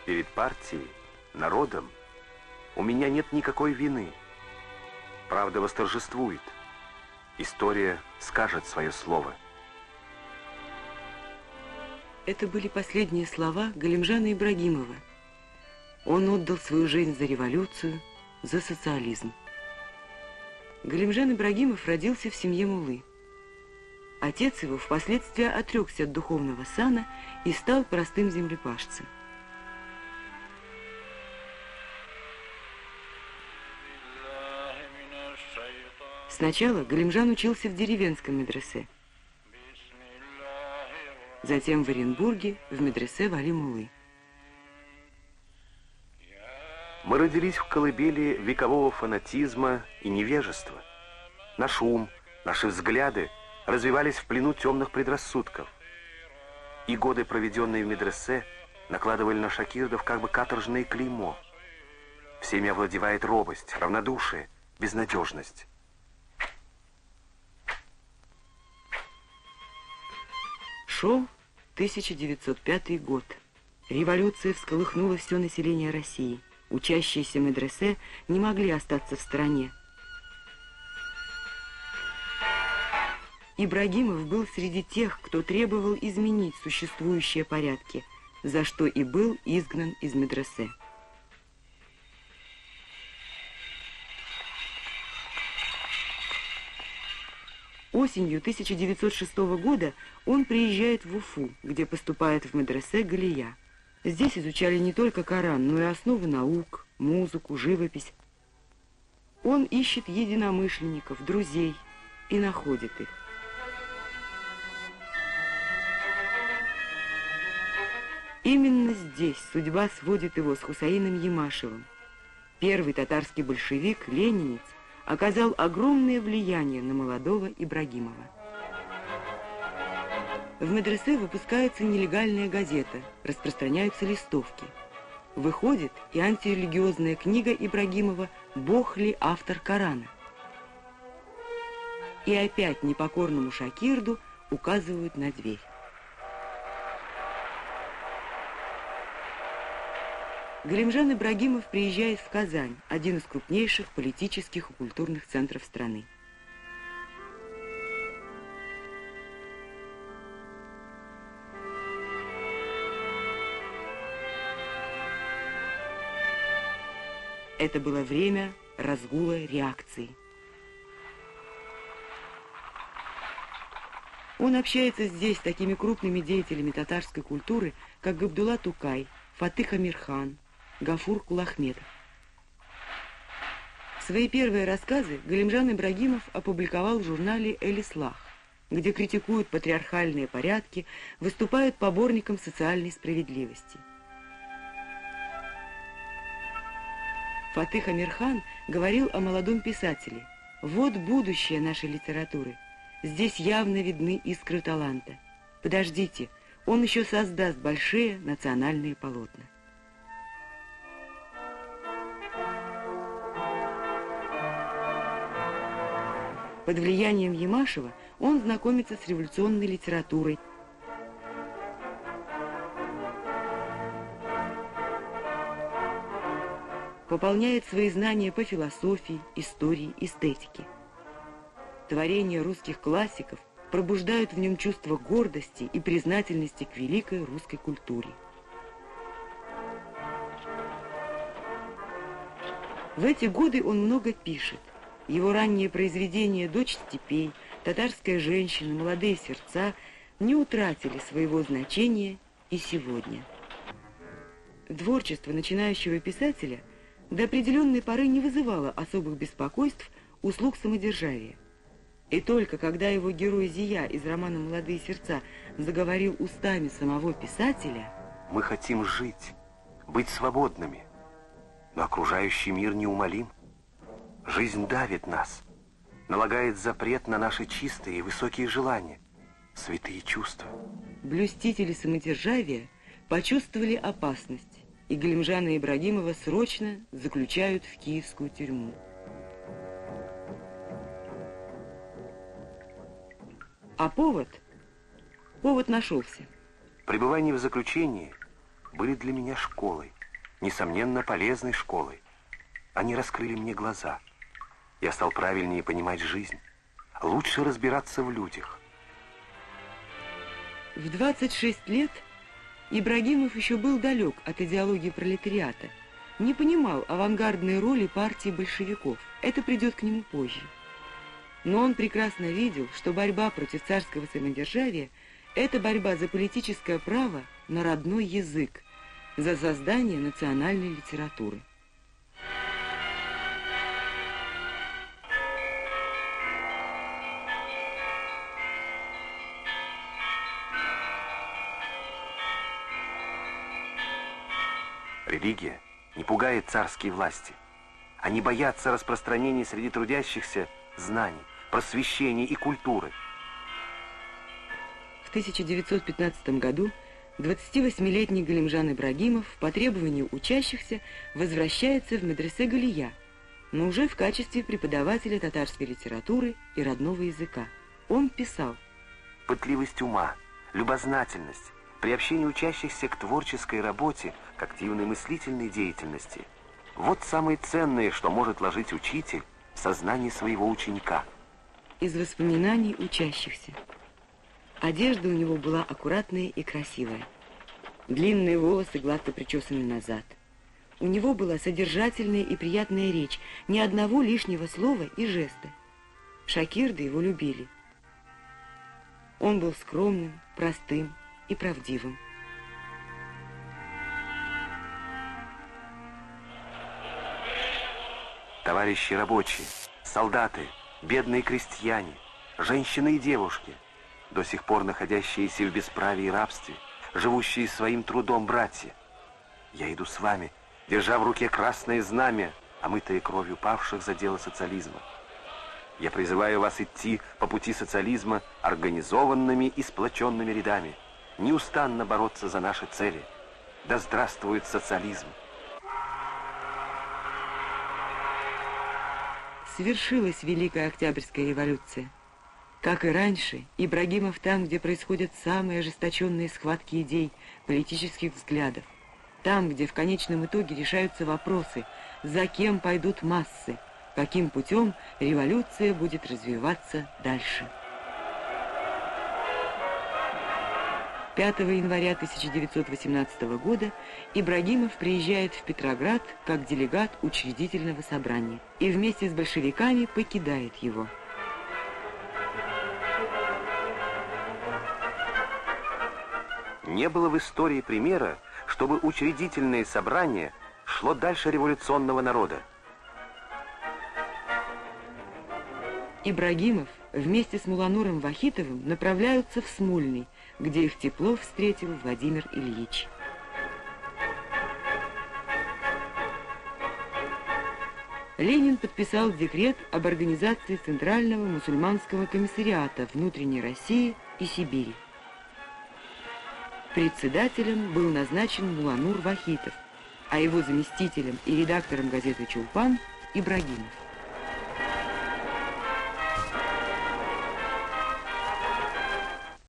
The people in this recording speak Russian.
Перед партией, народом у меня нет никакой вины. Правда восторжествует. История скажет свое слово. Это были последние слова Галимжана Ибрагимова. Он отдал свою жизнь за революцию, за социализм. Галимжан Ибрагимов родился в семье муллы. Отец его впоследствии отрекся от духовного сана и стал простым землепашцем. Сначала Галимжан учился в деревенском медресе, затем в Оренбурге в медресе Вали Муллы. Мы родились в колыбели векового фанатизма и невежества. Наш ум, наши взгляды развивались в плену темных предрассудков. И годы, проведенные в медресе, накладывали на шакирдов как бы каторжное клеймо. Всеми овладевает робость, равнодушие, безнадежность. Шел 1905 год. Революция всколыхнула все население России. Учащиеся медресе не могли остаться в стороне. Ибрагимов был среди тех, кто требовал изменить существующие порядки, за что и был изгнан из медресе. Осенью 1906 года он приезжает в Уфу, где поступает в медресе Галия. Здесь изучали не только Коран, но и основы наук, музыку, живопись. Он ищет единомышленников, друзей и находит их. Именно здесь судьба сводит его с Хусаином Ямашевым. Первый татарский большевик, ленинец, оказал огромное влияние на молодого Ибрагимова. В медресе выпускается нелегальная газета, распространяются листовки. Выходит и антирелигиозная книга Ибрагимова «Бог ли автор Корана?». И опять непокорному шакирду указывают на дверь. Галимжан Ибрагимов приезжает в Казань, один из крупнейших политических и культурных центров страны. Это было время разгула реакции. Он общается здесь с такими крупными деятелями татарской культуры, как Габдулла Тукай, Фатых Амирхан, Гафур Кулахметов. Свои первые рассказы Галимжан Ибрагимов опубликовал в журнале «Эль-Ислах», где критикуют патриархальные порядки, выступают поборником социальной справедливости. Фатых Амирхан говорил о молодом писателе: «Вот будущее нашей литературы. Здесь явно видны искры таланта. Подождите, он еще создаст большие национальные полотна». Под влиянием Ямашева он знакомится с революционной литературой. Пополняет свои знания по философии, истории, эстетике. Творения русских классиков пробуждают в нем чувство гордости и признательности к великой русской культуре. В эти годы он много пишет. Его ранние произведения «Дочь степей», «Татарская женщина», «Молодые сердца» не утратили своего значения и сегодня. Творчество начинающего писателя до определенной поры не вызывало особых беспокойств услуг самодержавия. И только когда его герой Зия из романа «Молодые сердца» заговорил устами самого писателя: «Мы хотим жить, быть свободными, но окружающий мир неумолим. Жизнь давит нас, налагает запрет на наши чистые и высокие желания, святые чувства». Блюстители самодержавия почувствовали опасность, и Галимжана Ибрагимова срочно заключают в киевскую тюрьму. А повод нашелся. Пребывание в заключении были для меня школой. несомненно, полезной школой. Они раскрыли мне глаза. Я стал правильнее понимать жизнь, лучше разбираться в людях. В 26 лет Ибрагимов еще был далек от идеологии пролетариата, не понимал авангардной роли партии большевиков. Это придет к нему позже. Но он прекрасно видел, что борьба против царского самодержавия – это борьба за политическое право на родной язык, за создание национальной литературы. Религия не пугает царские власти. Они боятся распространения среди трудящихся знаний, просвещения и культуры. В 1915 году 28-летний Галимжан Ибрагимов по требованию учащихся возвращается в медресе Галия, но уже в качестве преподавателя татарской литературы и родного языка. Он писал: Пытливость ума, любознательность, приобщение учащихся к творческой работе, к активной мыслительной деятельности – вот самое ценное, что может вложить учитель в сознание своего ученика. Из воспоминаний учащихся. Одежда у него была аккуратная и красивая. Длинные волосы гладко причесаны назад. У него была содержательная и приятная речь, ни одного лишнего слова и жеста. Шакирды его любили. Он был скромным, простым и правдивым. Товарищи рабочие, солдаты, бедные крестьяне, женщины и девушки, до сих пор находящиеся в бесправии и рабстве, живущие своим трудом братья. Я иду с вами, держа в руке красное знамя, омытое кровью павших за дело социализма. Я призываю вас идти по пути социализма организованными и сплоченными рядами, неустанно бороться за наши цели. Да здравствует социализм! Свершилась Великая Октябрьская революция. Как и раньше, Ибрагимов там, где происходят самые ожесточенные схватки идей, политических взглядов. Там, где в конечном итоге решаются вопросы, за кем пойдут массы, каким путем революция будет развиваться дальше. 5 января 1918 года Ибрагимов приезжает в Петроград как делегат учредительного собрания и вместе с большевиками покидает его. Не было в истории примера, чтобы учредительное собрание шло дальше революционного народа. Ибрагимов вместе с Мулануром Вахитовым направляются в Смольный, где их тепло встретил Владимир Ильич. Ленин подписал декрет об организации Центрального мусульманского комиссариата внутренней России и Сибири. Председателем был назначен Муланур Вахитов, а его заместителем и редактором газеты «Чулпан» Ибрагимов.